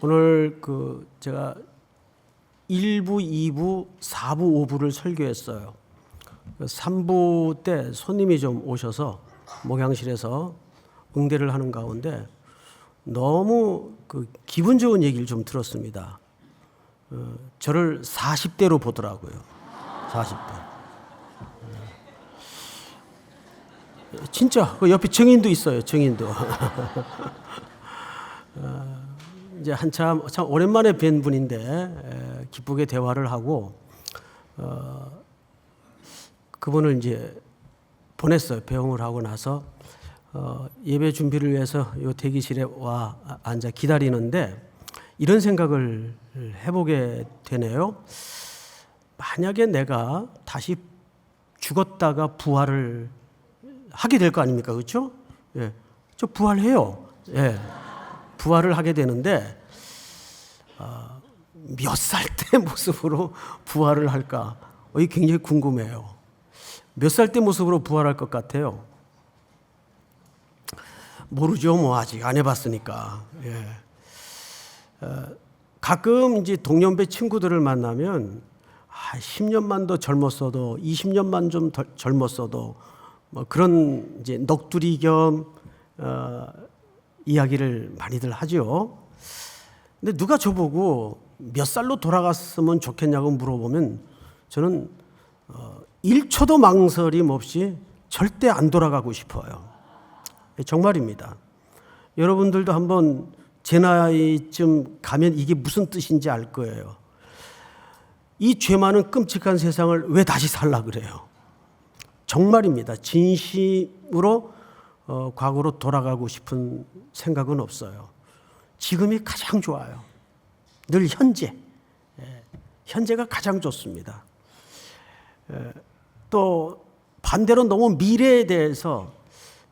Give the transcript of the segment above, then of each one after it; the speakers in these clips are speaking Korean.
오늘 제가 1부, 2부, 4부, 5부를 설교했어요. 3부 때 손님이 좀 오셔서 목양실에서 응대를 하는 가운데 너무 기분 좋은 얘기를 좀 들었습니다. 저를 40대로 보더라고요. 40대. 진짜 그 옆에 증인도 있어요. 증인도. 이제 한참 참 오랜만에 뵌 분인데 기쁘게 대화를 하고 그분을 이제 보냈어요. 배웅을 하고 나서 예배 준비를 위해서 요 대기실에 와 앉아 기다리는데 이런 생각을 해보게 되네요. 만약에 내가 다시 죽었다가 부활을 하게 될 거 아닙니까? 그렇죠? 예. 저 부활해요. 예. 부활을 하게 되는데 몇 살 때 모습으로 부활을 할까? 이게 굉장히 궁금해요. 몇 살 때 모습으로 부활할 것 같아요? 모르죠. 뭐 아직 안 해봤으니까. 예. 가끔 이제 동년배 친구들을 만나면 10년만 더 젊었어도 20년만 좀 더 젊었어도 뭐 그런 이제 넋두리 겸 이야기를 많이들 하죠. 근데 누가 저보고 몇 살로 돌아갔으면 좋겠냐고 물어보면 저는 1초도 망설임 없이 절대 안 돌아가고 싶어요. 정말입니다. 여러분들도 한번 제 나이쯤 가면 이게 무슨 뜻인지 알 거예요. 이 죄 많은 끔찍한 세상을 왜 다시 살라 그래요? 정말입니다. 진심으로 과거로 돌아가고 싶은 생각은 없어요. 지금이 가장 좋아요. 늘 현재. 현재가 가장 좋습니다. 또 반대로 너무 미래에 대해서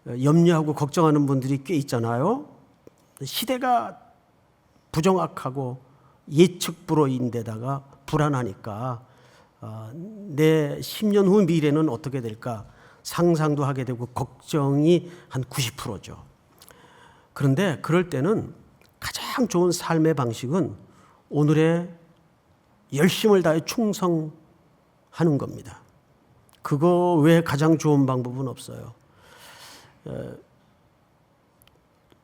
염려하고 걱정하는 분들이 꽤 있잖아요. 시대가 부정확하고 예측불허인데다가 불안하니까 내 10년 후 미래는 어떻게 될까 상상도 하게 되고 걱정이 한 90%죠. 그런데 그럴 때는 가장 좋은 삶의 방식은 오늘의 열심을 다해 충성하는 겁니다. 그거 외에 가장 좋은 방법은 없어요.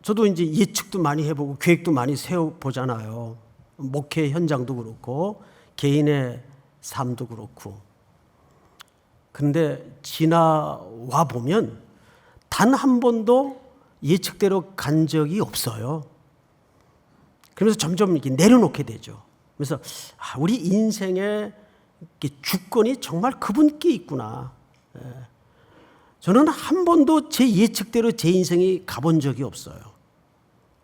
저도 이제 예측도 많이 해보고 계획도 많이 세워보잖아요. 목회 현장도 그렇고 개인의 삶도 그렇고. 그런데 지나와 보면 단 한 번도 예측대로 간 적이 없어요. 그러면서 점점 이렇게 내려놓게 되죠. 그래서 우리 인생의 주권이 정말 그분께 있구나. 저는 한 번도 제 예측대로 제 인생이 가본 적이 없어요.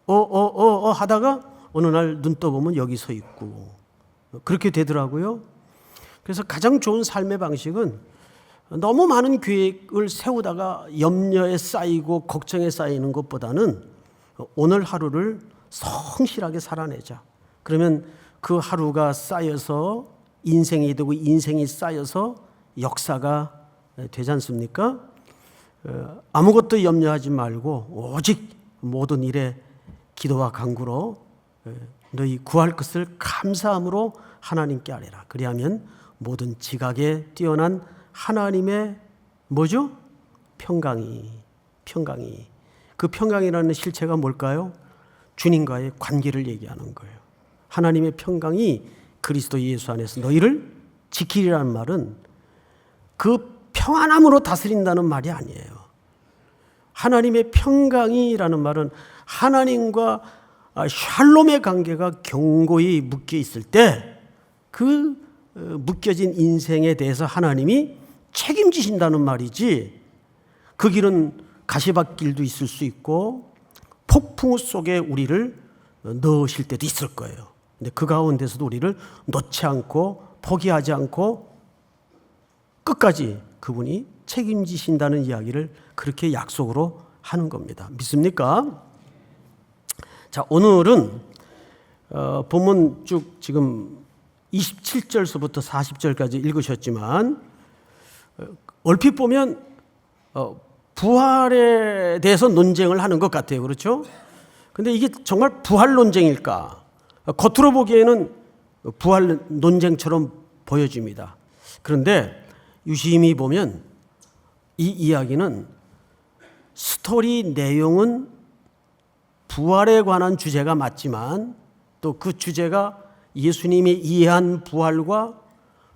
하다가 어느 날 눈 떠보면 여기 서 있고 그렇게 되더라고요. 그래서 가장 좋은 삶의 방식은 너무 많은 계획을 세우다가 염려에 쌓이고 걱정에 쌓이는 것보다는 오늘 하루를 성실하게 살아내자. 그러면 그 하루가 쌓여서 인생이 되고 인생이 쌓여서 역사가 되지 않습니까? 아무것도 염려하지 말고 오직 모든 일에 기도와 간구로 너희 구할 것을 감사함으로 하나님께 아뢰라. 그리하면 모든 지각에 뛰어난 하나님의 뭐죠? 평강이 그 평강이라는 실체가 뭘까요? 주님과의 관계를 얘기하는 거예요. 하나님의 평강이 그리스도 예수 안에서 너희를 지키리라는 말은 그 평안함으로 다스린다는 말이 아니에요. 하나님의 평강이라는 말은 하나님과 샬롬의 관계가 견고히 묶여 있을 때 그 묶여진 인생에 대해서 하나님이 책임지신다는 말이지, 그 길은 가시밭길도 있을 수 있고 폭풍 속에 우리를 넣으실 때도 있을 거예요. 근데 그 가운데서도 우리를 놓지 않고 포기하지 않고 끝까지 그분이 책임지신다는 이야기를 그렇게 약속으로 하는 겁니다. 믿습니까? 자, 오늘은 본문 쭉 지금 27절서부터 40절까지 읽으셨지만 얼핏 보면 부활에 대해서 논쟁을 하는 것 같아요. 그렇죠? 근데 이게 정말 부활 논쟁일까? 겉으로 보기에는 부활 논쟁처럼 보여집니다. 그런데 유심히 보면 이 이야기는 스토리 내용은 부활에 관한 주제가 맞지만 또 그 주제가 예수님이 이해한 부활과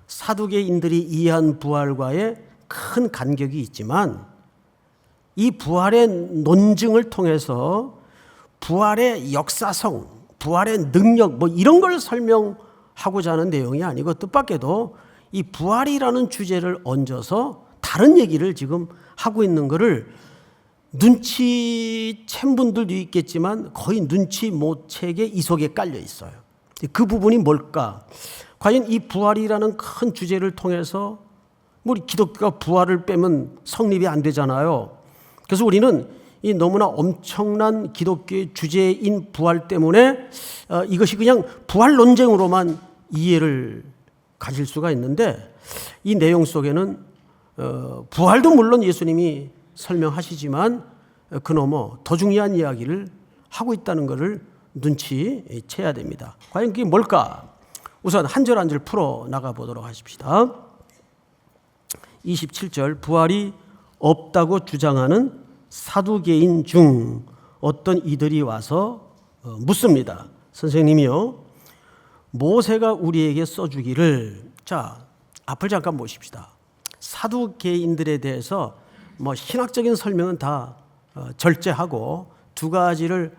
사두개인들이 이해한 부활과의 큰 간격이 있지만 이 부활의 논증을 통해서 부활의 역사성, 부활의 능력 이런 걸 설명하고자 하는 내용이 아니고 뜻밖에도 이 부활이라는 주제를 얹어서 다른 얘기를 지금 하고 있는 것을 눈치챈 분들도 있겠지만 거의 눈치 못 채게 이 속에 깔려 있어요. 그 부분이 뭘까? 과연 이 부활이라는 큰 주제를 통해서 우리 기독교가 부활을 빼면 성립이 안 되잖아요. 그래서 우리는 이 너무나 엄청난 기독교의 주제인 부활 때문에 이것이 그냥 부활 논쟁으로만 이해를 가질 수가 있는데 이 내용 속에는 부활도 물론 예수님이 설명하시지만 그 너머 더 중요한 이야기를 하고 있다는 것을 눈치채야 됩니다. 과연 그게 뭘까? 우선 한 절 한 절 풀어 나가 보도록 하십시다. 27절 부활이 없다고 주장하는 사두개인 중 어떤 이들이 와서 묻습니다. 선생님이요, 모세가 우리에게 써주기를, 자 앞을 잠깐 보십시다. 사두개인들에 대해서 신학적인 설명은 다 절제하고 두 가지를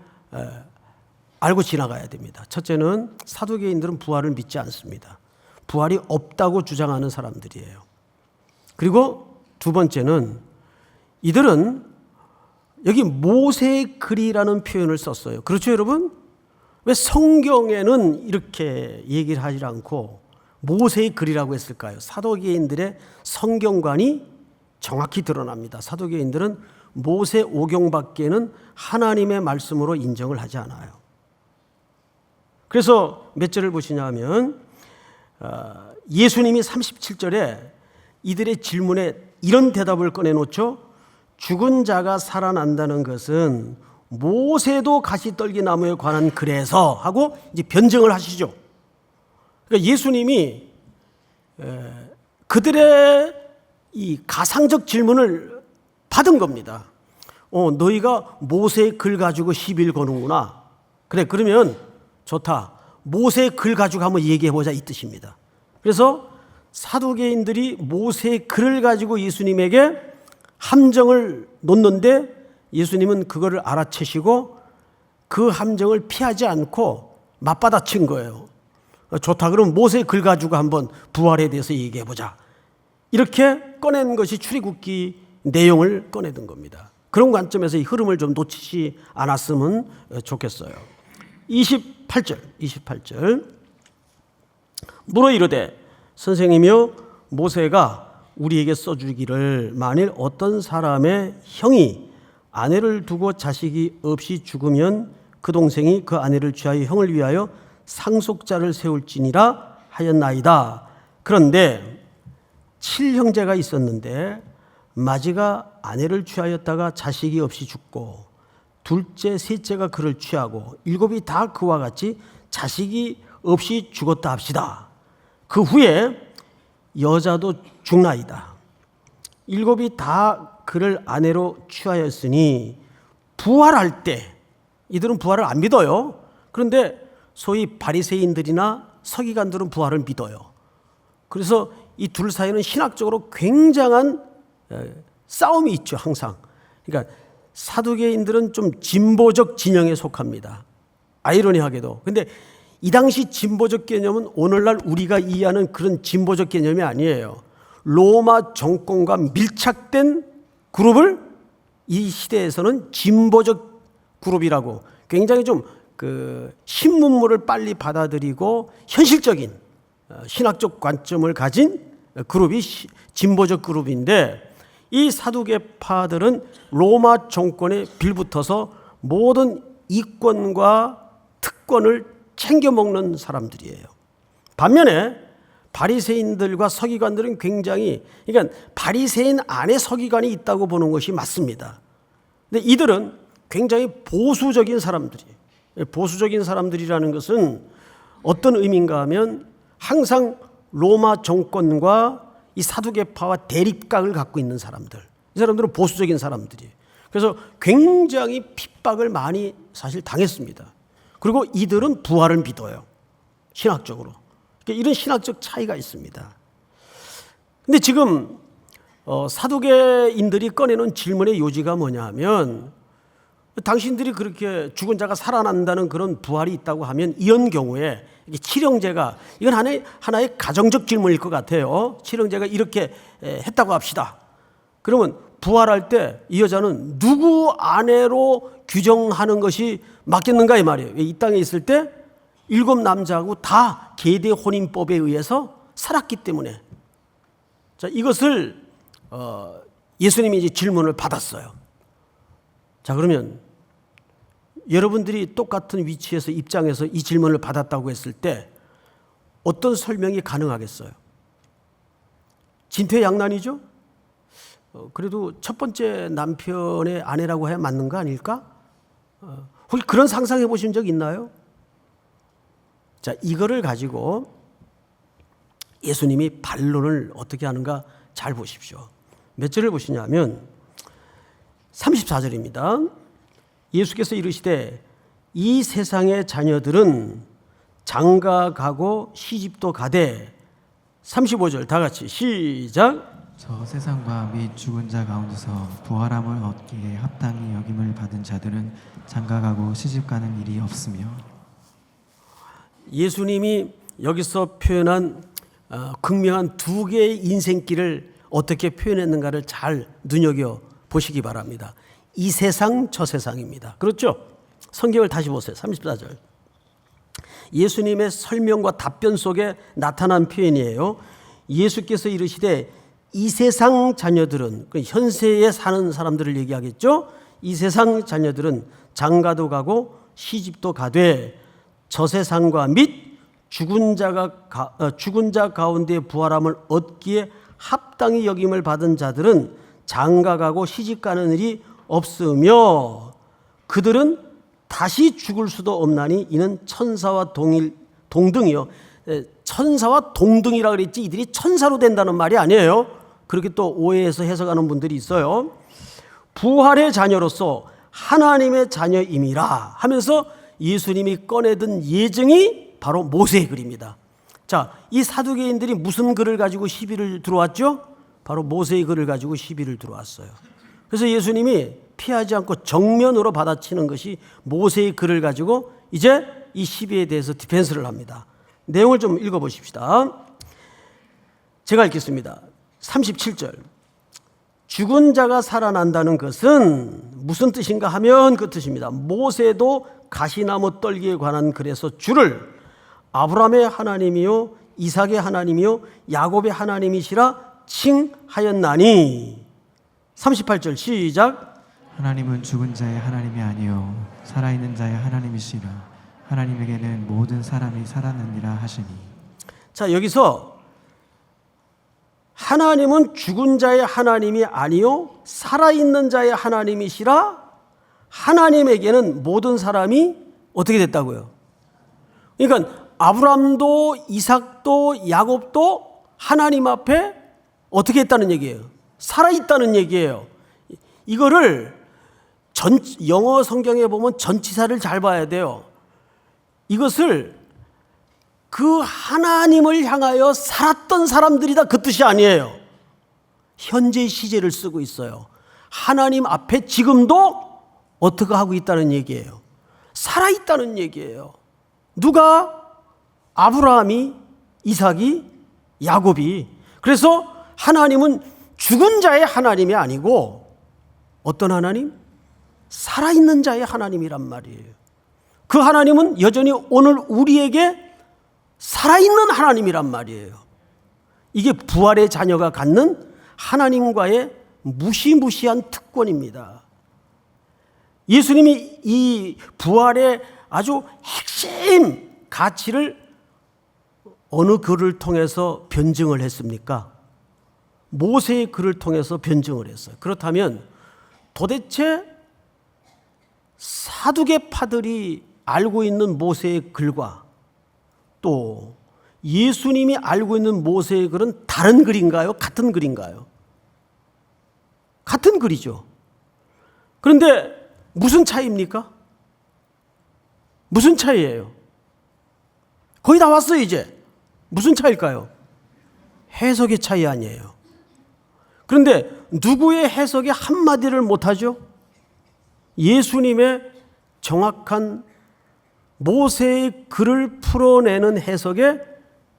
알고 지나가야 됩니다. 첫째는 사두개인들은 부활을 믿지 않습니다. 부활이 없다고 주장하는 사람들이에요. 그리고 두 번째는 이들은 여기 모세의 글이라는 표현을 썼어요. 그렇죠, 여러분? 왜 성경에는 이렇게 얘기를 하지 않고 모세의 글이라고 했을까요? 사두개인들의 성경관이 정확히 드러납니다. 사두개인들은 모세 오경밖에는 하나님의 말씀으로 인정을 하지 않아요. 그래서 몇 절을 보시냐면 예수님이 37절에 이들의 질문에 이런 대답을 꺼내놓죠. 죽은 자가 살아난다는 것은 모세도 가시떨기나무에 관한 글에서 하고 이제 변증을 하시죠. 그러니까 예수님이 그들의 이 가상적 질문을 받은 겁니다. 너희가 모세의 글 가지고 시비를 거는구나. 그래, 그러면 좋다. 모세의 글 가지고 한번 얘기해보자, 이 뜻입니다. 그래서 사두개인들이 모세의 글을 가지고 예수님에게 함정을 놓는데 예수님은 그거를 알아채시고 그 함정을 피하지 않고 맞받아친 거예요. 좋다, 그럼 모세의 글 가지고 한번 부활에 대해서 얘기해보자. 이렇게 꺼낸 것이 출애굽기 내용을 꺼내든 겁니다. 그런 관점에서 이 흐름을 좀 놓치지 않았으면 좋겠어요. 28절 물어 이르되 선생님이여, 모세가 우리에게 써주기를 만일 어떤 사람의 형이 아내를 두고 자식이 없이 죽으면 그 동생이 그 아내를 취하여 형을 위하여 상속자를 세울지니라 하였나이다. 그런데 7형제가 있었는데 마지가 아내를 취하였다가 자식이 없이 죽고 둘째, 셋째가 그를 취하고 일곱이 다 그와 같이 자식이 없이 죽었다 합시다. 그 후에 여자도 죽나이다. 일곱이 다 그를 아내로 취하였으니 부활할 때, 이들은 부활을 안 믿어요. 그런데 소위 바리새인들이나 서기관들은 부활을 믿어요. 그래서 이 둘 사이는 신학적으로 굉장한 싸움이 있죠, 항상. 그러니까 사두개인들은 좀 진보적 진영에 속합니다. 아이러니하게도. 근데 이 당시 진보적 개념은 오늘날 우리가 이해하는 그런 진보적 개념이 아니에요. 로마 정권과 밀착된 그룹을 이 시대에서는 진보적 그룹이라고, 굉장히 좀 신문물을 빨리 받아들이고 현실적인 신학적 관점을 가진 그룹이 진보적 그룹인데, 이 사두개파들은 로마 정권에 빌붙어서 모든 이권과 특권을 챙겨 먹는 사람들이에요. 반면에 바리새인들과 서기관들은 굉장히, 그러니까 바리새인 안에 서기관이 있다고 보는 것이 맞습니다. 근데 이들은 굉장히 보수적인 사람들이에요. 보수적인 사람들이라는 것은 어떤 의미인가 하면 항상 로마 정권과 이 사두개파와 대립각을 갖고 있는 사람들, 이 사람들은 보수적인 사람들이에요. 그래서 굉장히 핍박을 많이 사실 당했습니다. 그리고 이들은 부활을 믿어요, 신학적으로. 그러니까 이런 신학적 차이가 있습니다. 근데 지금 사두개인들이 꺼내는 질문의 요지가 뭐냐 하면, 당신들이 그렇게 죽은 자가 살아난다는 그런 부활이 있다고 하면 이런 경우에 칠형제가, 이건 하나의 가정적 질문일 것 같아요. 칠형제가 이렇게 했다고 합시다. 그러면 부활할 때 이 여자는 누구 아내로 규정하는 것이 맞겠는가 이 말이에요. 이 땅에 있을 때 7 남자하고 다 계대 혼인법에 의해서 살았기 때문에. 자, 이것을 예수님이 이제 질문을 받았어요. 자, 그러면 여러분들이 똑같은 위치에서 입장에서 이 질문을 받았다고 했을 때 어떤 설명이 가능하겠어요? 진퇴양난이죠? 그래도 첫 번째 남편의 아내라고 해야 맞는 거 아닐까? 혹시 그런 상상해 보신 적 있나요? 자, 이거를 가지고 예수님이 반론을 어떻게 하는가 잘 보십시오. 몇 절을 보시냐면 34절입니다. 예수께서 이르시되 이 세상의 자녀들은 장가 가고 시집도 가되. 35절 다 같이 시작. 저 세상과 및 죽은 자 가운데서 부활함을 얻기에 합당히 여김을 받은 자들은 장가가고 시집가는 일이 없으며. 예수님이 여기서 표현한 극명한 2개의 인생길을 어떻게 표현했는가를 잘 눈여겨 보시기 바랍니다. 이 세상 저 세상입니다. 그렇죠? 성경을 다시 보세요. 34절. 예수님의 설명과 답변 속에 나타난 표현이에요. 예수께서 이르시되 이 세상 자녀들은, 현세에 사는 사람들을 얘기하겠죠. 이 세상 자녀들은 장가도 가고 시집도 가되 저 세상과 및 죽은 자 가운데 부활함을 얻기에 합당히 여김을 받은 자들은 장가 가고 시집 가는 일이 없으며 그들은 다시 죽을 수도 없나니 이는 천사와 동등이요. 천사와 동등이라 그랬지 이들이 천사로 된다는 말이 아니에요. 그렇게 또 오해해서 해석하는 분들이 있어요. 부활의 자녀로서 하나님의 자녀임이라 하면서 예수님이 꺼내든 예증이 바로 모세의 글입니다. 자, 이 사두개인들이 무슨 글을 가지고 시비를 들어왔죠? 바로 모세의 글을 가지고 시비를 들어왔어요. 그래서 예수님이 피하지 않고 정면으로 받아치는 것이 모세의 글을 가지고 이제 이 시비에 대해서 디펜스를 합니다. 내용을 좀 읽어보십시다. 제가 읽겠습니다. 37절. 죽은 자가 살아난다는 것은 무슨 뜻인가 하면 그 뜻입니다. 모세도 가시나무 떨기에 관한 글에서 주를 아브라함의 하나님이요 이삭의 하나님이요 야곱의 하나님이시라 칭하였나니. 38절 시작. 하나님은 죽은 자의 하나님이 아니요 살아있는 자의 하나님이시라. 하나님에게는 모든 사람이 살아나니라 하시니. 자, 여기서 하나님은 죽은 자의 하나님이 아니요 살아있는 자의 하나님이시라. 하나님에게는 모든 사람이 어떻게 됐다고요? 그러니까 아브라함도 이삭도 야곱도 하나님 앞에 어떻게 했다는 얘기예요? 살아있다는 얘기예요. 이거를 영어 성경에 보면 전치사를 잘 봐야 돼요. 이것을 그 하나님을 향하여 살았던 사람들이다 그 뜻이 아니에요. 현재 시제를 쓰고 있어요. 하나님 앞에 지금도 어떻게 하고 있다는 얘기예요. 살아있다는 얘기예요. 누가? 아브라함이, 이삭이, 야곱이. 그래서 하나님은 죽은 자의 하나님이 아니고 어떤 하나님? 살아있는 자의 하나님이란 말이에요. 그 하나님은 여전히 오늘 우리에게 살아있는 하나님이란 말이에요. 이게 부활의 자녀가 갖는 하나님과의 무시무시한 특권입니다. 예수님이 이 부활의 아주 핵심 가치를 어느 글을 통해서 변증을 했습니까? 모세의 글을 통해서 변증을 했어요. 그렇다면 도대체 사두개파들이 알고 있는 모세의 글과 또 예수님이 알고 있는 모세의 글은 다른 글인가요? 같은 글인가요? 같은 글이죠. 그런데 무슨 차이입니까? 무슨 차이예요? 거의 다 왔어요, 이제. 무슨 차이일까요? 해석의 차이 아니에요. 그런데 누구의 해석에 한마디를 못하죠? 예수님의 정확한 모세의 글을 풀어내는 해석에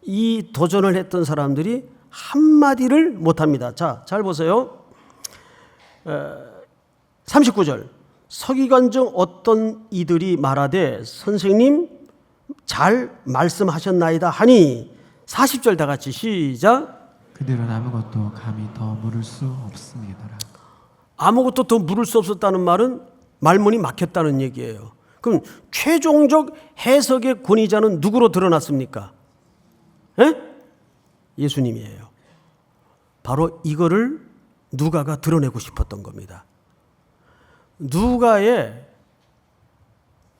이 도전을 했던 사람들이 한마디를 못합니다. 자, 잘 보세요. 39절. 서기관 중 어떤 이들이 말하되 선생님 잘 말씀하셨나이다 하니 40절 다 같이 시작. 그들은 아무것도 감히 더 물을 수 없습니다. 아무것도 더 물을 수 없었다는 말은 말문이 막혔다는 얘기예요. 그럼 최종적 해석의 권위자는 누구로 드러났습니까? 예수님이에요. 바로 이거를 누가가 드러내고 싶었던 겁니다. 누가의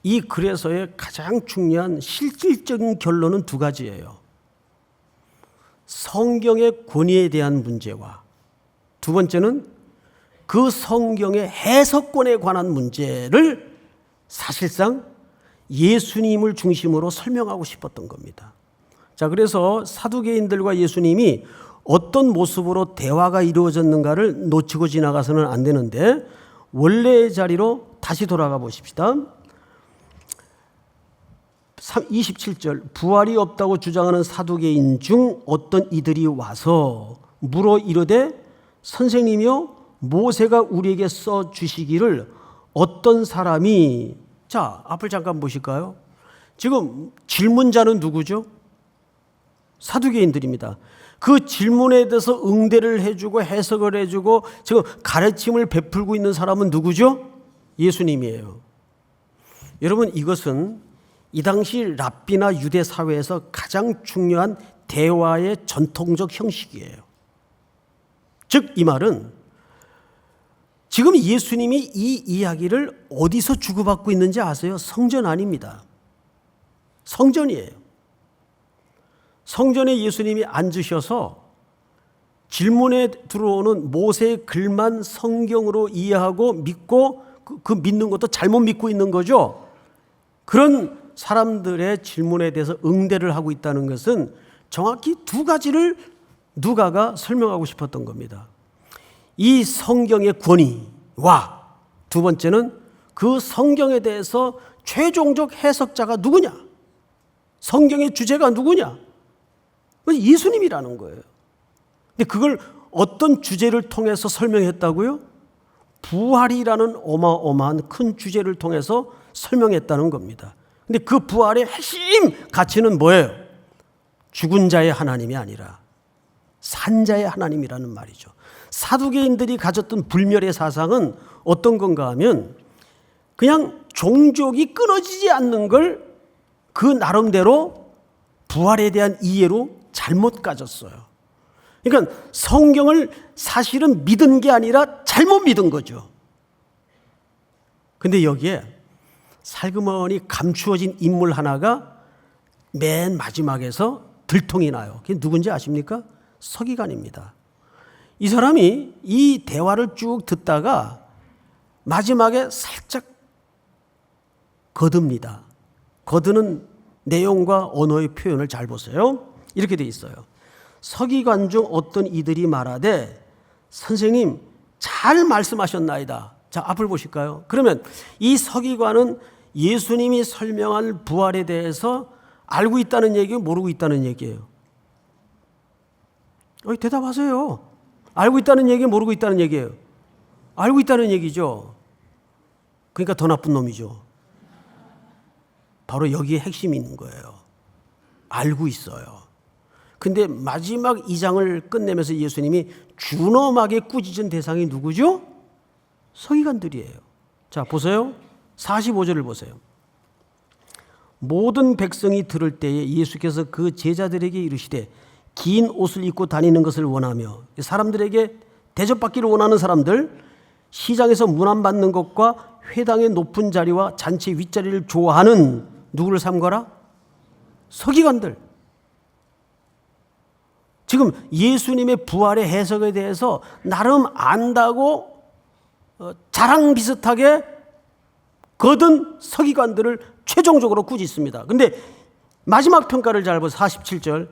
이 글에서의 가장 중요한 실질적인 결론은 두 가지예요. 성경의 권위에 대한 문제와 두 번째는 그 성경의 해석권에 관한 문제를 사실상 예수님을 중심으로 설명하고 싶었던 겁니다. 자, 그래서 사두개인들과 예수님이 어떤 모습으로 대화가 이루어졌는가를 놓치고 지나가서는 안 되는데 원래의 자리로 다시 돌아가 보십시다. 27절. 부활이 없다고 주장하는 사두개인 중 어떤 이들이 와서 물어 이르되 선생님이요 모세가 우리에게 써 주시기를 어떤 사람이, 자, 앞을 잠깐 보실까요? 지금 질문자는 누구죠? 사두개인들입니다. 그 질문에 대해서 응대를 해주고 해석을 해주고 지금 가르침을 베풀고 있는 사람은 누구죠? 예수님이에요. 여러분, 이것은 이 당시 랍비나 유대 사회에서 가장 중요한 대화의 전통적 형식이에요. 즉, 이 말은 지금 예수님이 이 이야기를 어디서 주고받고 있는지 아세요? 성전 아닙니다. 성전이에요. 성전에 예수님이 앉으셔서 질문에 들어오는 모세의 글만 성경으로 이해하고 믿고 그 믿는 것도 잘못 믿고 있는 거죠. 그런 사람들의 질문에 대해서 응대를 하고 있다는 것은 정확히 두 가지를 누가가 설명하고 싶었던 겁니다. 이 성경의 권위와 두 번째는 그 성경에 대해서 최종적 해석자가 누구냐? 성경의 주제가 누구냐? 예수님이라는 거예요. 근데 그걸 어떤 주제를 통해서 설명했다고요? 부활이라는 어마어마한 큰 주제를 통해서 설명했다는 겁니다. 근데 그 부활의 핵심 가치는 뭐예요? 죽은 자의 하나님이 아니라 산 자의 하나님이라는 말이죠. 사두개인들이 가졌던 불멸의 사상은 어떤 건가 하면 그냥 종족이 끊어지지 않는 걸 그 나름대로 부활에 대한 이해로 잘못 가졌어요. 그러니까 성경을 사실은 믿은 게 아니라 잘못 믿은 거죠. 근데 여기에 살그머니 감추어진 인물 하나가 맨 마지막에서 들통이 나요. 그게 누군지 아십니까? 서기관입니다. 이 사람이 이 대화를 쭉 듣다가 마지막에 살짝 거듭니다. 거드는 내용과 언어의 표현을 잘 보세요. 이렇게 돼 있어요. 서기관 중 어떤 이들이 말하되 선생님 잘 말씀하셨나이다. 자, 앞을 보실까요? 그러면 이 서기관은 예수님이 설명한 부활에 대해서 알고 있다는 얘기예요? 모르고 있다는 얘기예요? 대답하세요. 알고 있다는 얘기예요? 모르고 있다는 얘기예요? 알고 있다는 얘기죠. 그러니까 더 나쁜 놈이죠. 바로 여기에 핵심이 있는 거예요. 알고 있어요. 근데 마지막 2장을 끝내면서 예수님이 준엄하게 꾸짖은 대상이 누구죠? 서기관들이에요. 자, 보세요. 45절을 보세요. 모든 백성이 들을 때에 예수께서 그 제자들에게 이르시되 긴 옷을 입고 다니는 것을 원하며 사람들에게 대접받기를 원하는 사람들, 시장에서 문안받는 것과 회당의 높은 자리와 잔치 윗자리를 좋아하는 누구를 삼거라? 서기관들. 지금 예수님의 부활의 해석에 대해서 나름 안다고 자랑 비슷하게 거둔 서기관들을 최종적으로 꾸짖습니다. 근데 마지막 평가를 잘 보세요. 47절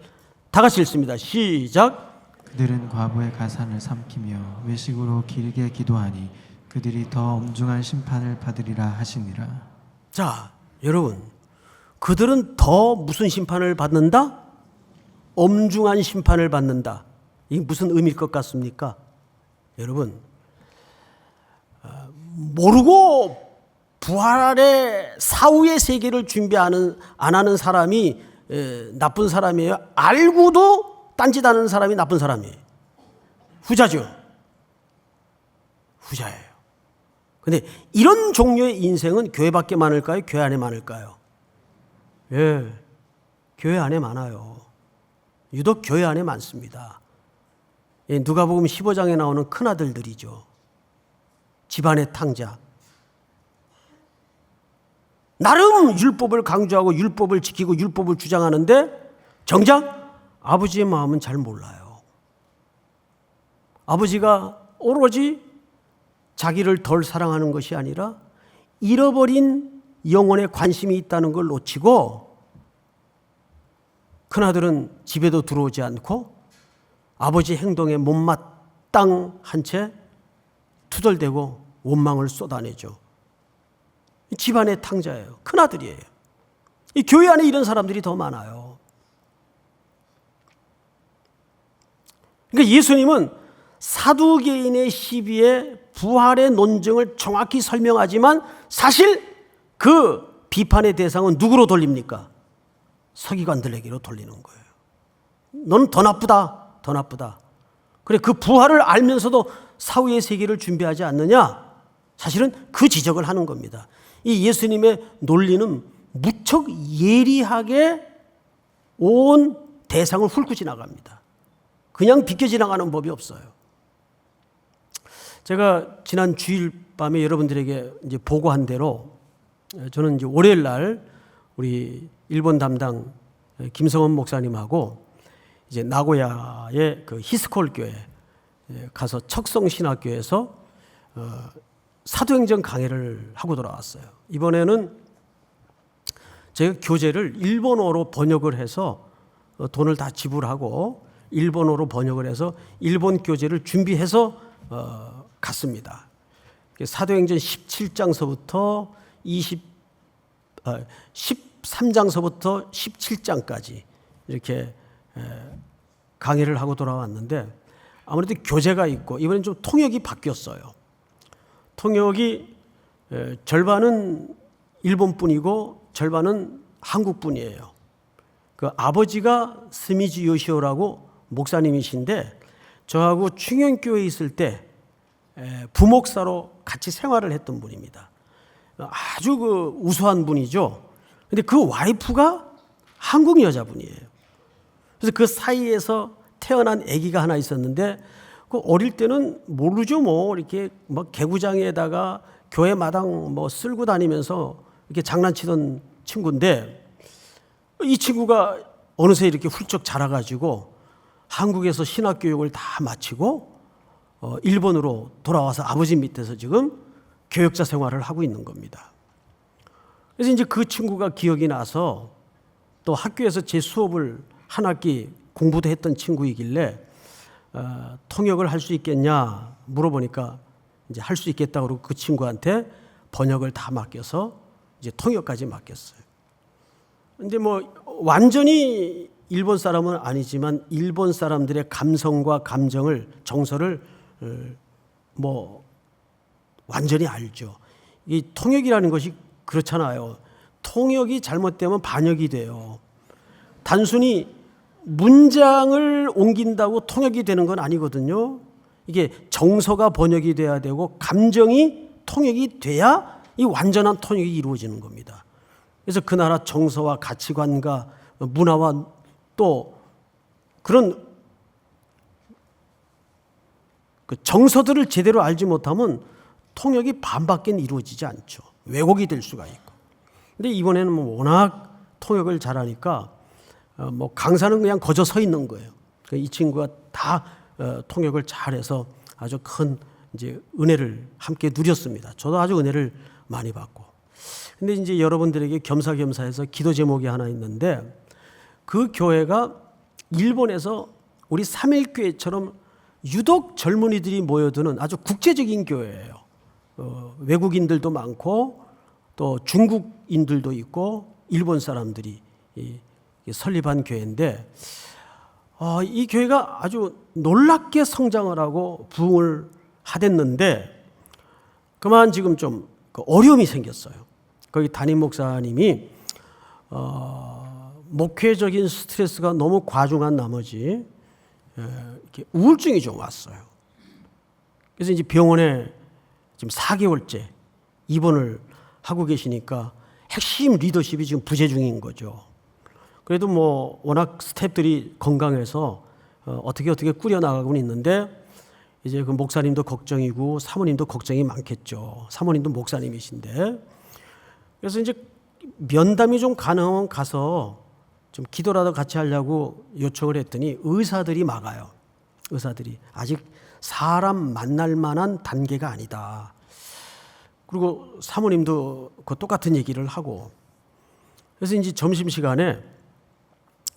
다 같이 읽습니다. 시작. 그들은 과부의 가산을 삼키며 외식으로 길게 기도하니 그들이 더 엄중한 심판을 받으리라 하시니라. 자, 여러분, 그들은 더 무슨 심판을 받는다? 엄중한 심판을 받는다. 이게 무슨 의미일 것 같습니까? 여러분, 모르고 부활의 사후의 세계를 안 하는 사람이 나쁜 사람이에요? 알고도 딴짓하는 사람이 나쁜 사람이에요? 후자죠. 후자예요. 근데 이런 종류의 인생은 교회 밖에 많을까요? 교회 안에 많을까요? 예, 교회 안에 많아요. 유독 교회 안에 많습니다. 예, 누가복음 15장에 나오는 큰아들들이죠. 집안의 탕자. 나름 율법을 강조하고 율법을 지키고 율법을 주장하는데 정작 아버지의 마음은 잘 몰라요. 아버지가 오로지 자기를 덜 사랑하는 것이 아니라 잃어버린 영혼에 관심이 있다는 걸 놓치고 큰아들은 집에도 들어오지 않고 아버지 행동에 못마땅한 채 투덜대고 원망을 쏟아내죠. 집안의 탕자예요. 큰아들이에요. 이 교회 안에 이런 사람들이 더 많아요. 그러니까 예수님은 사두개인의 시비에 부활의 논증을 정확히 설명하지만 사실 그 비판의 대상은 누구로 돌립니까? 서기관들에게로 돌리는 거예요. 넌 더 나쁘다. 더 나쁘다. 그래, 그 부활을 알면서도 사후의 세계를 준비하지 않느냐? 사실은 그 지적을 하는 겁니다. 이 예수님의 논리는 무척 예리하게 온 대상을 훑고 지나갑니다. 그냥 비껴 지나가는 법이 없어요. 제가 지난 주일 밤에 여러분들에게 이제 보고한 대로 저는 이제 월요일 날 우리 일본 담당 김성원 목사님하고 이제 나고야의 그 히스콜 교회 가서 척성신학교에서 사도행전 강해를 하고 돌아왔어요. 이번에는 제가 교재를 일본어로 번역을 해서 돈을 다 지불하고 일본어로 번역을 해서 일본 교재를 준비해서 갔습니다. 사도행전 17장서부터 13장서부터 17장까지 이렇게 강의를 하고 돌아왔는데 아무래도 교재가 있고 이번엔 좀 통역이 바뀌었어요. 통역이 절반은 일본분이고 절반은 한국분이에요. 그 아버지가 스미즈 요시오라고 목사님이신데 저하고 충현교회에 있을 때 부목사로 같이 생활을 했던 분입니다. 아주 그 우수한 분이죠. 근데 그 와이프가 한국 여자분이에요. 그래서 그 사이에서 태어난 아기가 하나 있었는데 그 어릴 때는 모르죠. 뭐 이렇게 막 개구장에다가 교회 마당 뭐 쓸고 다니면서 이렇게 장난치던 친구인데 이 친구가 어느새 이렇게 훌쩍 자라가지고 한국에서 신학교육을 다 마치고 일본으로 돌아와서 아버지 밑에서 지금 교역자 생활을 하고 있는 겁니다. 그래서 이제 그 친구가 기억이 나서 또 학교에서 제 수업을 한 학기 공부도 했던 친구이길래 통역을 할 수 있겠냐 물어보니까 이제 할 수 있겠다고 그러고 그 친구한테 번역을 다 맡겨서 이제 통역까지 맡겼어요. 근데 뭐 완전히 일본 사람은 아니지만 일본 사람들의 감성과 감정을 정서를 뭐 완전히 알죠. 이 통역이라는 것이 그렇잖아요. 통역이 잘못되면 반역이 돼요. 단순히 문장을 옮긴다고 통역이 되는 건 아니거든요. 이게 정서가 번역이 돼야 되고 감정이 통역이 돼야 이 완전한 통역이 이루어지는 겁니다. 그래서 그 나라 정서와 가치관과 문화와 또 그런 그 정서들을 제대로 알지 못하면 통역이 반밖에 이루어지지 않죠. 왜곡이 될 수가 있고. 근데 이번에는 뭐 워낙 통역을 잘하니까 뭐 강사는 그냥 거저 서 있는 거예요. 이 친구가 다 통역을 잘해서 아주 큰 이제 은혜를 함께 누렸습니다. 저도 아주 은혜를 많이 받고. 근데 이제 여러분들에게 겸사겸사해서 기도 제목이 하나 있는데, 그 교회가 일본에서 우리 삼일교회처럼 유독 젊은이들이 모여드는 아주 국제적인 교회예요. 외국인들도 많고 또 중국인들도 있고 일본 사람들이 설립한 교회인데, 이 교회가 아주 놀랍게 성장을 하고 부흥을 하댔는데 그만 지금 좀 어려움이 생겼어요. 거기 담임 목사님이 목회적인 스트레스가 너무 과중한 나머지 이렇게 우울증이 좀 왔어요. 그래서 이제 병원에 지금 4개월째 입원을 하고 계시니까 핵심 리더십이 지금 부재 중인 거죠. 그래도 뭐 워낙 스태프들이 건강해서 어떻게 꾸려나가고는 있는데, 이제 그 목사님도 걱정이고 사모님도 걱정이 많겠죠. 사모님도 목사님이신데. 그래서 이제 면담이 좀 가능하면 가서 좀 기도라도 같이 하려고 요청을 했더니 의사들이 막아요. 의사들이 아직 사람 만날 만한 단계가 아니다. 그리고 사모님도 그 똑같은 얘기를 하고. 그래서 이제 점심시간에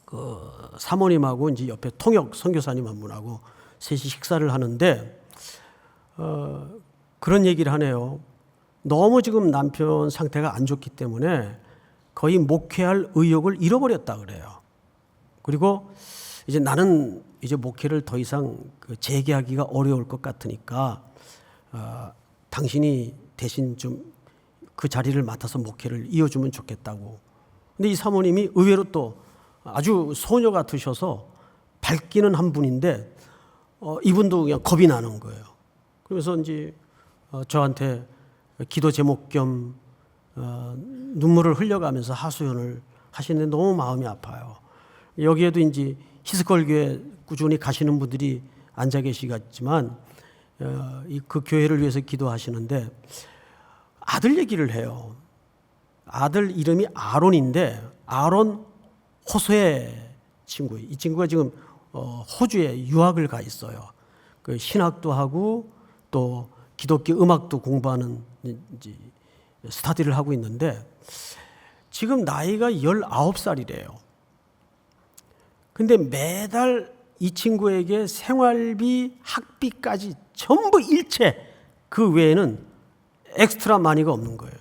그 사모님하고 이제 옆에 통역 선교사님 한 분하고 셋이 식사를 하는데 그런 얘기를 하네요. 너무 지금 남편 상태가 안 좋기 때문에 거의 목회할 의욕을 잃어버렸다 그래요. 그리고 이제 나는 이제 목회를 더 이상 재개하기가 어려울 것 같으니까 당신이 대신 좀 그 자리를 맡아서 목회를 이어주면 좋겠다고. 근데 이 사모님이 의외로 또 아주 소녀 같으셔서 밝기는 한 분인데 이분도 그냥 겁이 나는 거예요. 그래서 이제 저한테 기도 제목 겸 눈물을 흘려가면서 하소연을 하시는데 너무 마음이 아파요. 여기에도 이제 히스컬 교회 꾸준히 가시는 분들이 앉아 계시겠지만 그 교회를 위해서 기도하시는데 아들 얘기를 해요. 아들 이름이 아론인데 아론 호소의 친구예요. 이 친구가 지금 호주에 유학을 가 있어요. 그 신학도 하고 또 기독교 음악도 공부하는 이제 스타디를 하고 있는데 지금 나이가 19살이래요. 근데 매달 이 친구에게 생활비, 학비까지 전부 일체, 그 외에는 엑스트라 마니가 없는 거예요.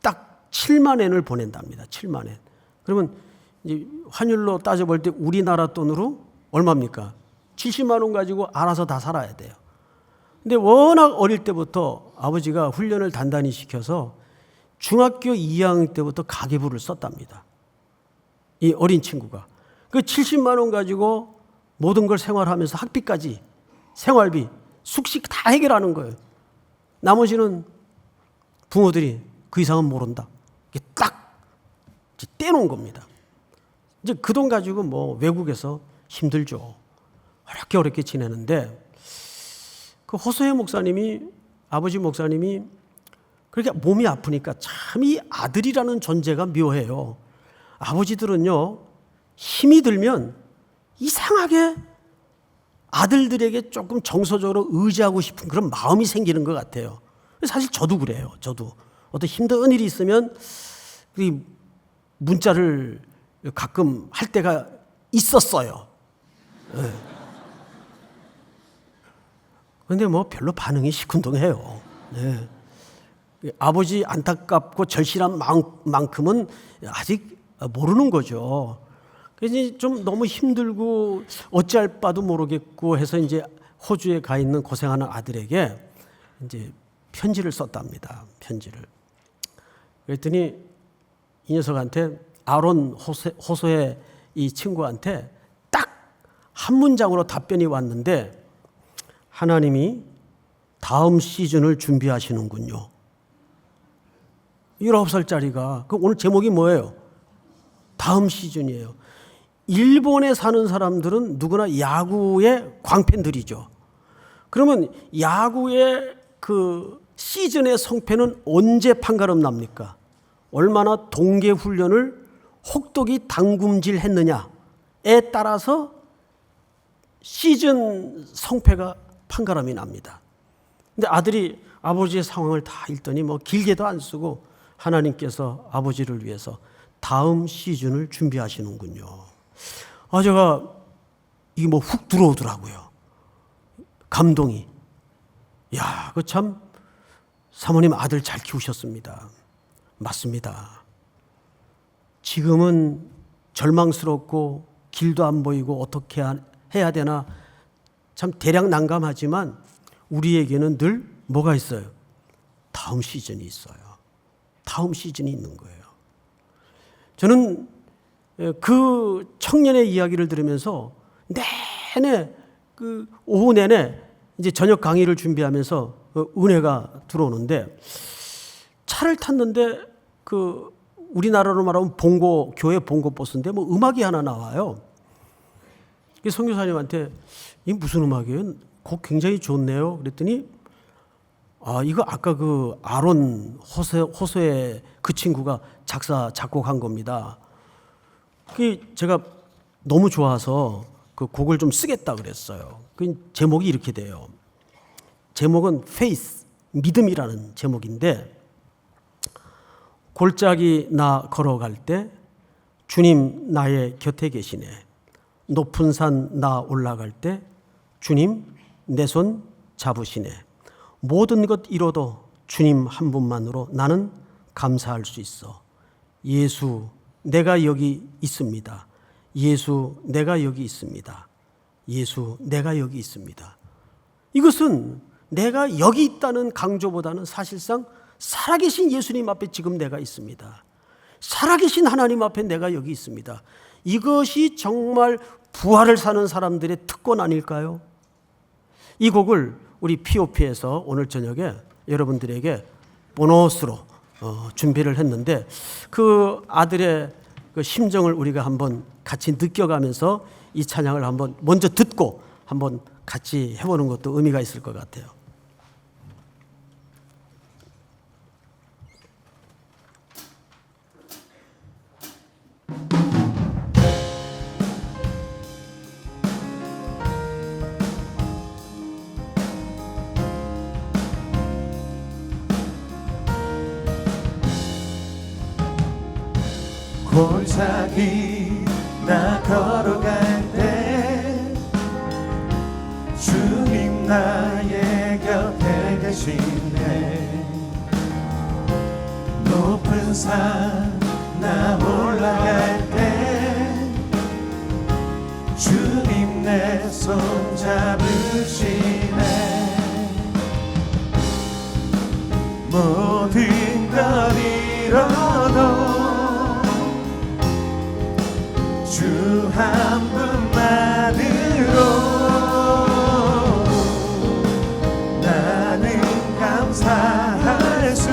딱 7만 엔을 보낸답니다. 7만 엔. 그러면 이제 환율로 따져볼 때 우리나라 돈으로 얼마입니까? 70만 원 가지고 알아서 다 살아야 돼요. 근데 워낙 어릴 때부터 아버지가 훈련을 단단히 시켜서 중학교 2학년 때부터 가계부를 썼답니다. 이 어린 친구가. 그 70만 원 가지고 모든 걸 생활하면서 학비까지, 생활비, 숙식 다 해결하는 거예요. 나머지는 부모들이 그 이상은 모른다. 이게 딱 떼놓은 겁니다. 이제 그 돈 가지고 뭐 외국에서 힘들죠. 어렵게 지내는데 그 호소의 목사님이, 아버지 목사님이 그렇게 몸이 아프니까 참 이 아들이라는 존재가 묘해요. 아버지들은요, 힘이 들면 이상하게 아들들에게 조금 정서적으로 의지하고 싶은 그런 마음이 생기는 것 같아요. 사실 저도 그래요. 저도 어떤 힘든 일이 있으면 이 문자를 가끔 할 때가 있었어요. 그런데 뭐 별로 반응이 시큰둥해요. 네. 아버지 안타깝고 절실한 만큼은 아직 모르는 거죠. 그래서 좀 너무 힘들고 어찌할 바도 모르겠고 해서 이제 호주에 가 있는 고생하는 아들에게 이제 편지를 썼답니다. 편지를. 그랬더니 이 녀석한테 아론 호소의 이 친구한테 딱 한 문장으로 답변이 왔는데, 하나님이 다음 시즌을 준비하시는군요. 19살짜리가. 그 오늘 제목이 뭐예요? 다음 시즌이에요. 일본에 사는 사람들은 누구나 야구의 광팬들이죠. 그러면 야구의 그 시즌의 성패는 언제 판가름 납니까? 얼마나 동계 훈련을 혹독히 당금질 했느냐에 따라서 시즌 성패가 판가름이 납니다. 근데 아들이 아버지의 상황을 다 읽더니 뭐 길게도 안 쓰고 하나님께서 아버지를 위해서 다음 시즌을 준비하시는군요. 제가 이게 뭐 훅 들어오더라고요. 감동이. 야, 그 참 사모님 아들 잘 키우셨습니다. 맞습니다. 지금은 절망스럽고 길도 안 보이고 어떻게 해야 되나 참 대략 난감하지만 우리에게는 늘 뭐가 있어요? 다음 시즌이 있어요. 다음 시즌이 있는 거예요. 저는 그 청년의 이야기를 들으면서 내내 그 오후 내내 이제 저녁 강의를 준비하면서 은혜가 들어오는데 차를 탔는데 그 우리나라로 말하면 봉고 교회 봉고 버스인데 뭐 음악이 하나 나와요. 선교사님한테 이 무슨 음악이에요? 곡 굉장히 좋네요. 그랬더니 이거 아까 그 아론 호세의 그 친구가 작곡한 겁니다. 제가 너무 좋아서 그 곡을 좀 쓰겠다 그랬어요. 그 제목이 이렇게 돼요. 제목은 Faith, 믿음이라는 제목인데 골짜기 나 걸어갈 때 주님 나의 곁에 계시네. 높은 산 나 올라갈 때 주님 내 손 잡으시네. 모든 것 이뤄도 주님 한 분만으로 나는 감사할 수 있어. 예수 내가 여기 있습니다. 예수 내가 여기 있습니다. 예수 내가 여기 있습니다. 이것은 내가 여기 있다는 강조보다는 사실상 살아계신 예수님 앞에 지금 내가 있습니다. 살아계신 하나님 앞에 내가 여기 있습니다. 이것이 정말 부활을 사는 사람들의 특권 아닐까요? 이 곡을 우리 POP에서 오늘 저녁에 여러분들에게 보너스로 준비를 했는데 그 아들의 그 심정을 우리가 한번 같이 느껴가면서 이 찬양을 한번 먼저 듣고 한번 같이 해보는 것도 의미가 있을 것 같아요. 골짜기 나 걸어갈 때 주님 나의 곁에 계시네. 높은 산 나 올라갈 때 주님 내 손 잡으시네. 모든 걸 잃어도 주 한 분만으로 나는 감사할 수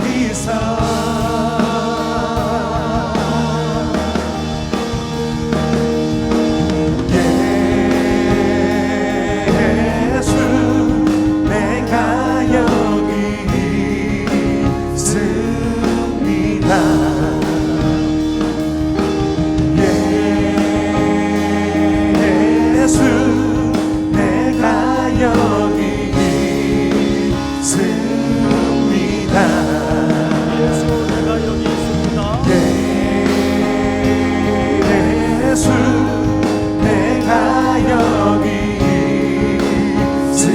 있어. 예수 내가 여기 있습니다. 내가 여기 있습니다. 예수 내가 여기 있습니다. 예수 내가 여기 있습니다.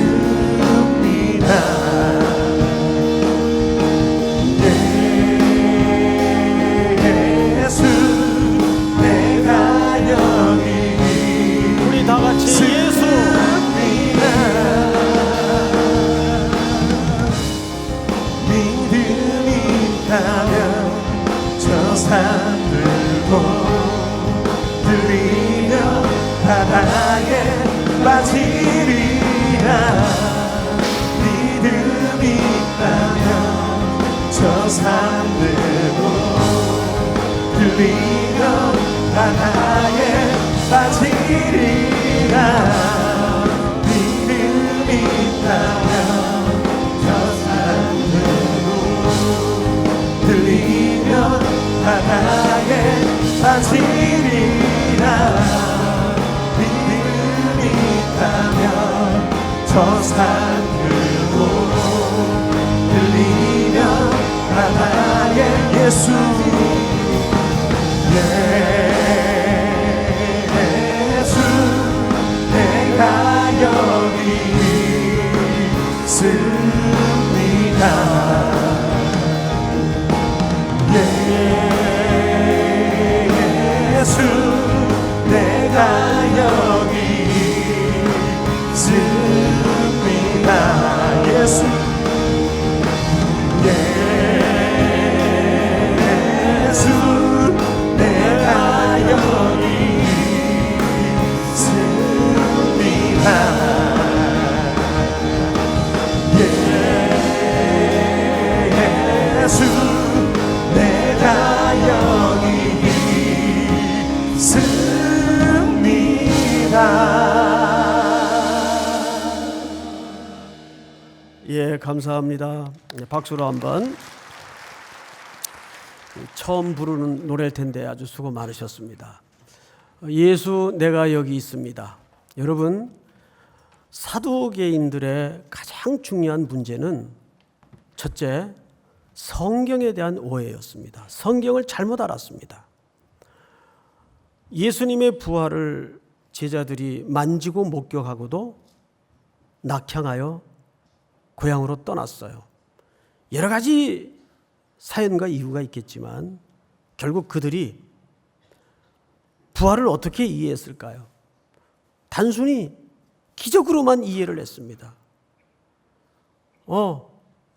예수 내가 여기 우리 다 같이 예수 믿음이 있다면 저 산 들고 들리며 바다에 빠지리라. 믿음이 있다면 저 산 들고 들리며 바다에 빠지리라. 믿음이 있다면 저 산 바다에 빠지리라. 믿음이 있다면 저 산들도 들리며 바다에 예수 내가 여기 있습니다. 예수 내가 여기 있습니다. 예수 예수 내가 여기 있습니다. 예수 내가 여기 있습니다. 예, 감사합니다. 박수로 한번. 처음 부르는 노래일 텐데 아주 수고 많으셨습니다. 예수 내가 여기 있습니다. 여러분, 사도계인들의 가장 중요한 문제는 첫째, 성경에 대한 오해였습니다. 성경을 잘못 알았습니다. 예수님의 부활을 제자들이 만지고 목격하고도 낙향하여 고향으로 떠났어요. 여러 가지 사연과 이유가 있겠지만 결국 그들이 부활을 어떻게 이해했을까요? 단순히 기적으로만 이해를 했습니다.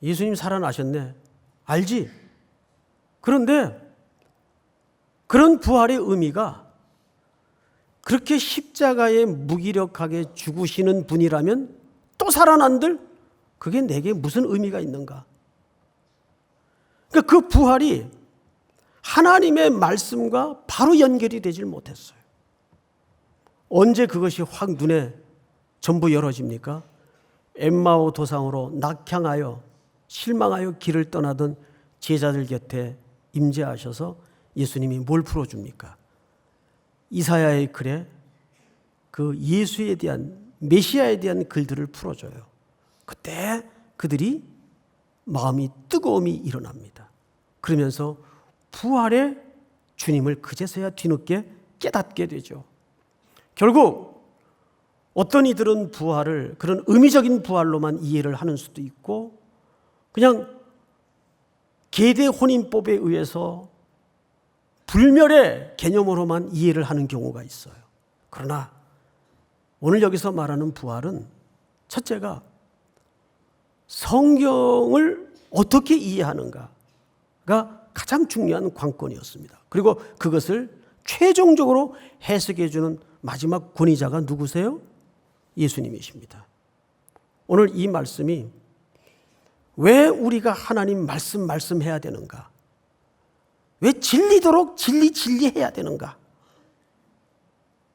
예수님 살아나셨네. 알지? 그런데 그런 부활의 의미가 그렇게 십자가에 무기력하게 죽으시는 분이라면 또 살아난들? 그게 내게 무슨 의미가 있는가? 그러니까 그 부활이 하나님의 말씀과 바로 연결이 되질 못했어요. 언제 그것이 확 눈에 전부 열어집니까? 엠마오 도상으로 낙향하여 실망하여 길을 떠나던 제자들 곁에 임재하셔서 예수님이 뭘 풀어줍니까? 이사야의 글에 그 예수에 대한, 메시아에 대한 글들을 풀어줘요. 그때 그들이 마음이 뜨거움이 일어납니다. 그러면서 부활의 주님을 그제서야 뒤늦게 깨닫게 되죠. 결국 어떤 이들은 부활을 그런 의미적인 부활로만 이해를 하는 수도 있고 그냥 계대 혼인법에 의해서 불멸의 개념으로만 이해를 하는 경우가 있어요. 그러나 오늘 여기서 말하는 부활은 첫째가 성경을 어떻게 이해하는가가 가장 중요한 관건이었습니다. 그리고 그것을 최종적으로 해석해 주는 마지막 권위자가 누구세요? 예수님이십니다. 오늘 이 말씀이 왜 우리가 하나님 말씀해야 되는가? 왜 진리도록 진리해야 되는가?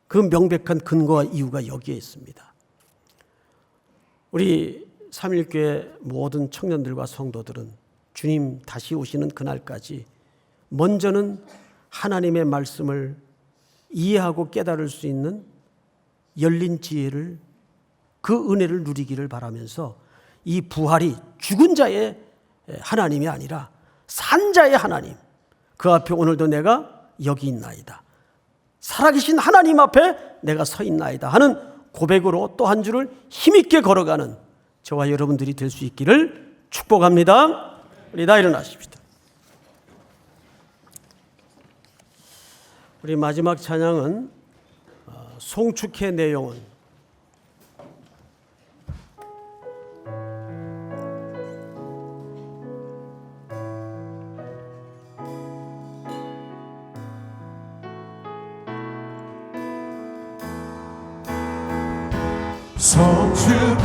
그 명백한 근거와 이유가 여기에 있습니다. 우리 삼일교회 모든 청년들과 성도들은 주님 다시 오시는 그날까지 먼저는 하나님의 말씀을 이해하고 깨달을 수 있는 열린 지혜를, 그 은혜를 누리기를 바라면서 이 부활이 죽은 자의 하나님이 아니라 산 자의 하나님, 그 앞에 오늘도 내가 여기 있나이다, 살아계신 하나님 앞에 내가 서 있나이다 하는 고백으로 또 한 주를 힘있게 걸어가는 저와 여러분들이 될 수 있기를 축복합니다. 우리 다 일어나십시다. 우리 마지막 찬양은 송축의 내용은 송축해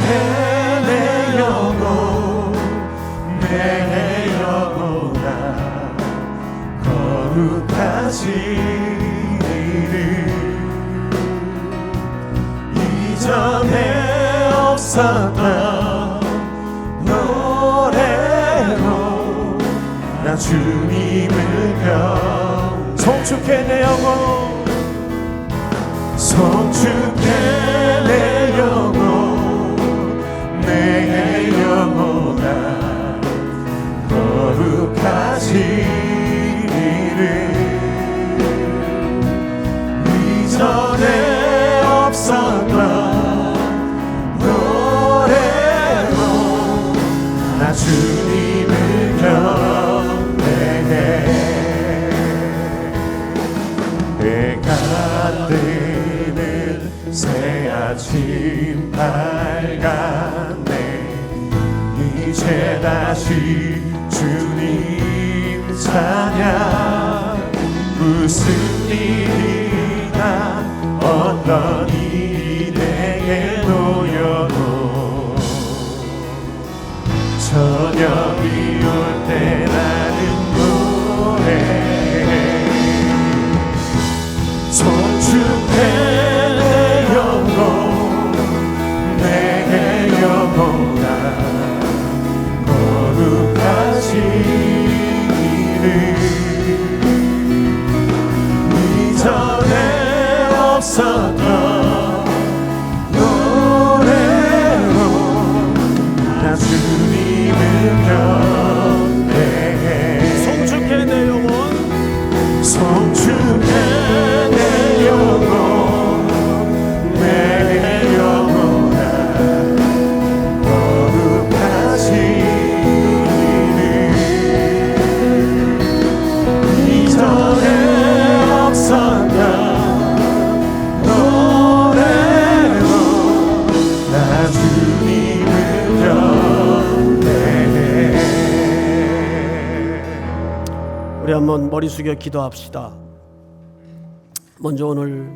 내 영혼 내 영혼아 거룩하시리를 이전에 없었던 노래로 나 주님을 송축해 내 영혼 송축해 내 영혼 내 영혼아 거룩하시리를 이전에 없었던 노래로 나 주님을 경배해 해가 뜨는 새 아침 밝았네 이제 다시 주님 찬양 무슨 일이나 어떤 일이 내게 놓여도 저녁이 올 때 나는 노래해 송축해 내 영혼 내 영혼아 거룩하시기를 이전에 없었던 노래로 나 주님을 경배해 송축해 내 영혼 송축해 내 영혼 내 영혼아 거룩하시기를 이전에 없었던 노래로 나 주님을 경배해 우리 한번 머리 숙여 기도합시다. 먼저 오늘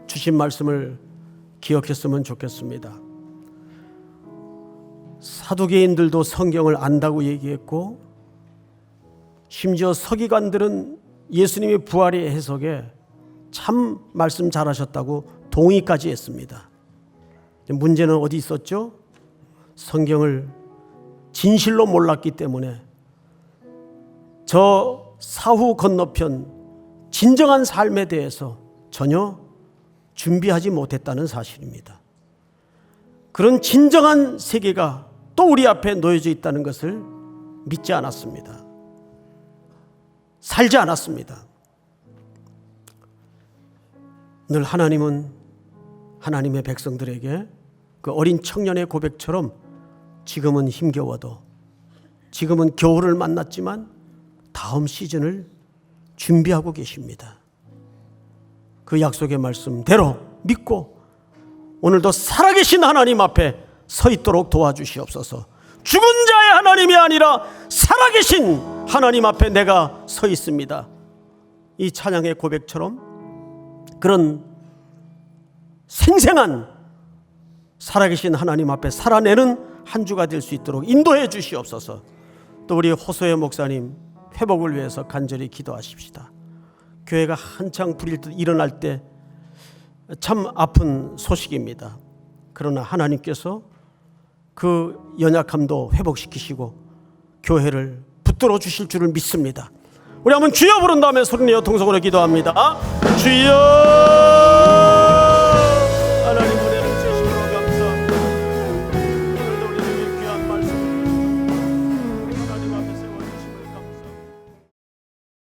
주신 말씀을 기억했으면 좋겠습니다. 사두개인들도 성경을 안다고 얘기했고 심지어 서기관들은 예수님의 부활의 해석에 참 말씀 잘하셨다고 동의까지 했습니다. 문제는 어디 있었죠? 성경을 진실로 몰랐기 때문에 저 사후 건너편 진정한 삶에 대해서 전혀 준비하지 못했다는 사실입니다. 그런 진정한 세계가 또 우리 앞에 놓여져 있다는 것을 믿지 않았습니다. 살지 않았습니다. 늘 하나님은 하나님의 백성들에게 그 어린 청년의 고백처럼 지금은 힘겨워도 지금은 겨울을 만났지만 다음 시즌을 준비하고 계십니다. 그 약속의 말씀대로 믿고 오늘도 살아계신 하나님 앞에 서 있도록 도와주시옵소서. 죽은 자의 하나님이 아니라 살아계신 하나님 앞에 내가 서 있습니다. 이 찬양의 고백처럼 그런 생생한 살아계신 하나님 앞에 살아내는 한 주가 될 수 있도록 인도해 주시옵소서. 또 우리 호소의 목사님 회복을 위해서 간절히 기도하십시다. 교회가 한창 불일 듯 일어날 때 참 아픈 소식입니다. 그러나 하나님께서 그 연약함도 회복시키시고 교회를 붙들어 주실 줄을 믿습니다. 우리 한번 주여 부른 다음에 소리내어 통성으로 기도합니다. 주여